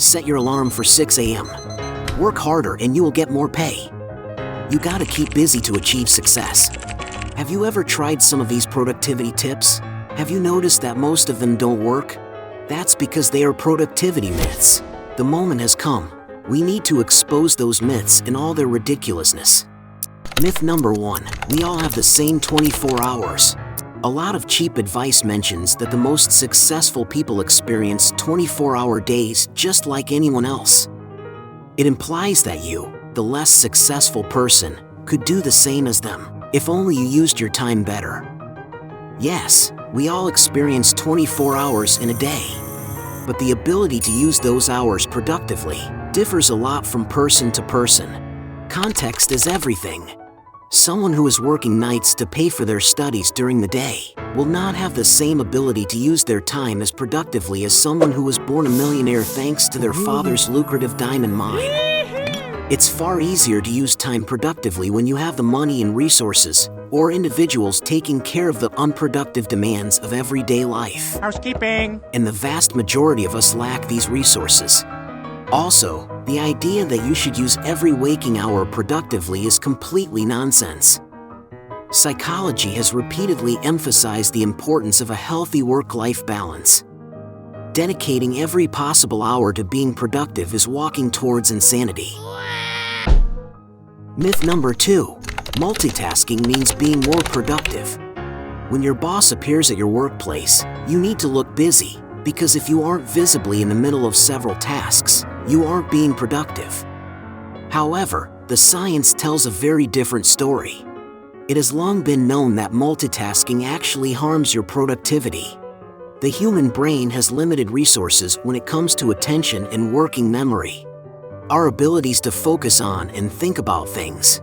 Set your alarm for 6 a.m. Work harder and you will get more pay. You gotta keep busy to achieve success. Have you ever tried some of these productivity tips? Have you noticed that most of them don't work? That's because they are productivity myths. The moment has come. We need to expose those myths in all their ridiculousness. Myth number 1. We all have the same 24 hours. A lot of cheap advice mentions that the most successful people experience 24-hour days just like anyone else. It implies that you, the less successful person, could do the same as them, if only you used your time better. Yes, we all experience 24 hours in a day. But the ability to use those hours productively differs a lot from person to person. Context is everything. Someone who is working nights to pay for their studies during the day will not have the same ability to use their time as productively as someone who was born a millionaire thanks to their father's lucrative diamond mine. It's far easier to use time productively when you have the money and resources, or individuals taking care of the unproductive demands of everyday life. Housekeeping! And the vast majority of us lack these resources. Also, the idea that you should use every waking hour productively is completely nonsense. Psychology has repeatedly emphasized the importance of a healthy work-life balance. Dedicating every possible hour to being productive is walking towards insanity. Myth number 2. Multitasking means being more productive. When your boss appears at your workplace, you need to look busy, because if you aren't visibly in the middle of several tasks, you aren't being productive. However, the science tells a very different story. It has long been known that multitasking actually harms your productivity. The human brain has limited resources when it comes to attention and working memory. Our abilities to focus on and think about things.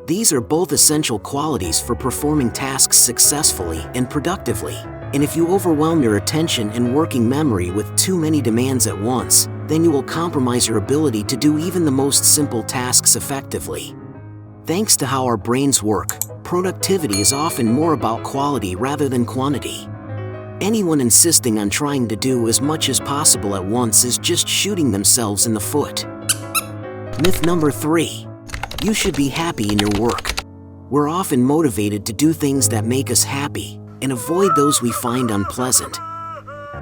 These are both essential qualities for performing tasks successfully and productively. And if you overwhelm your attention and working memory with too many demands at once, then you will compromise your ability to do even the most simple tasks effectively. Thanks to how our brains work, productivity is often more about quality rather than quantity. Anyone insisting on trying to do as much as possible at once is just shooting themselves in the foot. Myth number 3. You should be happy in your work. We're often motivated to do things that make us happy and avoid those we find unpleasant.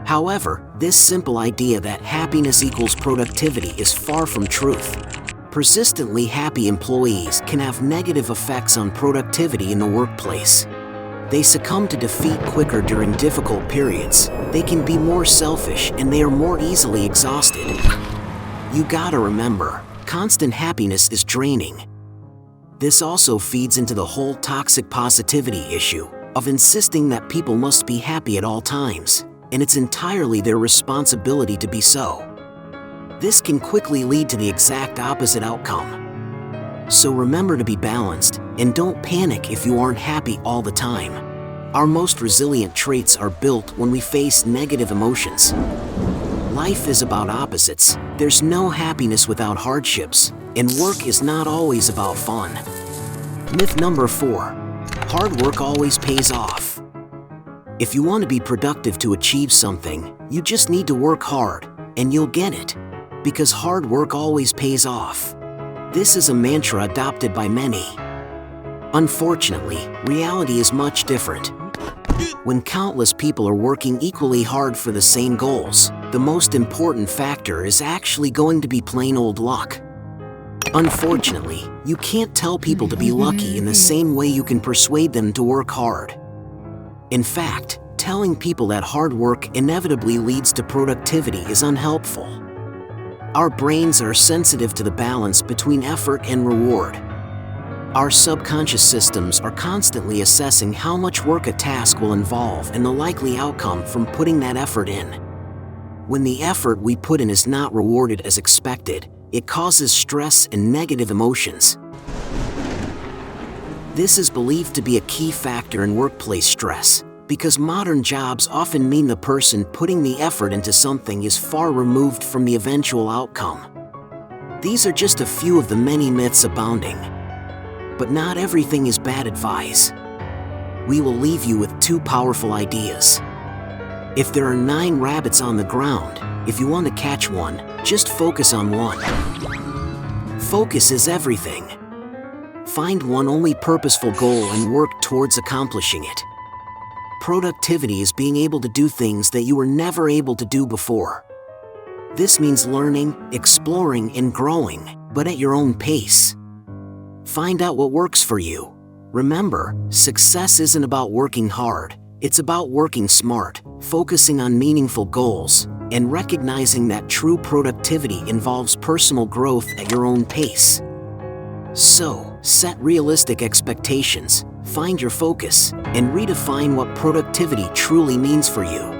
However, this simple idea that happiness equals productivity is far from truth. Persistently happy employees can have negative effects on productivity in the workplace. They succumb to defeat quicker during difficult periods, they can be more selfish, and they are more easily exhausted. You gotta remember, constant happiness is draining. This also feeds into the whole toxic positivity issue of insisting that people must be happy at all times, and it's entirely their responsibility to be so. This can quickly lead to the exact opposite outcome. So remember to be balanced, and don't panic if you aren't happy all the time. Our most resilient traits are built when we face negative emotions. Life is about opposites. There's no happiness without hardships, and work is not always about fun. Myth number 4. Hard work always pays off. If you want to be productive to achieve something, you just need to work hard, and you'll get it. Because hard work always pays off. This is a mantra adopted by many. Unfortunately, reality is much different. When countless people are working equally hard for the same goals, the most important factor is actually going to be plain old luck. Unfortunately, you can't tell people to be lucky in the same way you can persuade them to work hard. In fact, telling people that hard work inevitably leads to productivity is unhelpful. Our brains are sensitive to the balance between effort and reward. Our subconscious systems are constantly assessing how much work a task will involve and the likely outcome from putting that effort in. When the effort we put in is not rewarded as expected, it causes stress and negative emotions. This is believed to be a key factor in workplace stress, because modern jobs often mean the person putting the effort into something is far removed from the eventual outcome. These are just a few of the many myths abounding. But not everything is bad advice. We will leave you with 2 powerful ideas. If there are 9 rabbits on the ground, If you want to catch one, just focus on one. Focus is everything. Find one only purposeful goal and work towards accomplishing it. Productivity is being able to do things that you were never able to do before. This means learning, exploring, and growing, but at your own pace. Find out what works for you. Remember, success isn't about working hard, it's about working smart, focusing on meaningful goals, and recognizing that true productivity involves personal growth at your own pace. So, set realistic expectations, find your focus, and redefine what productivity truly means for you.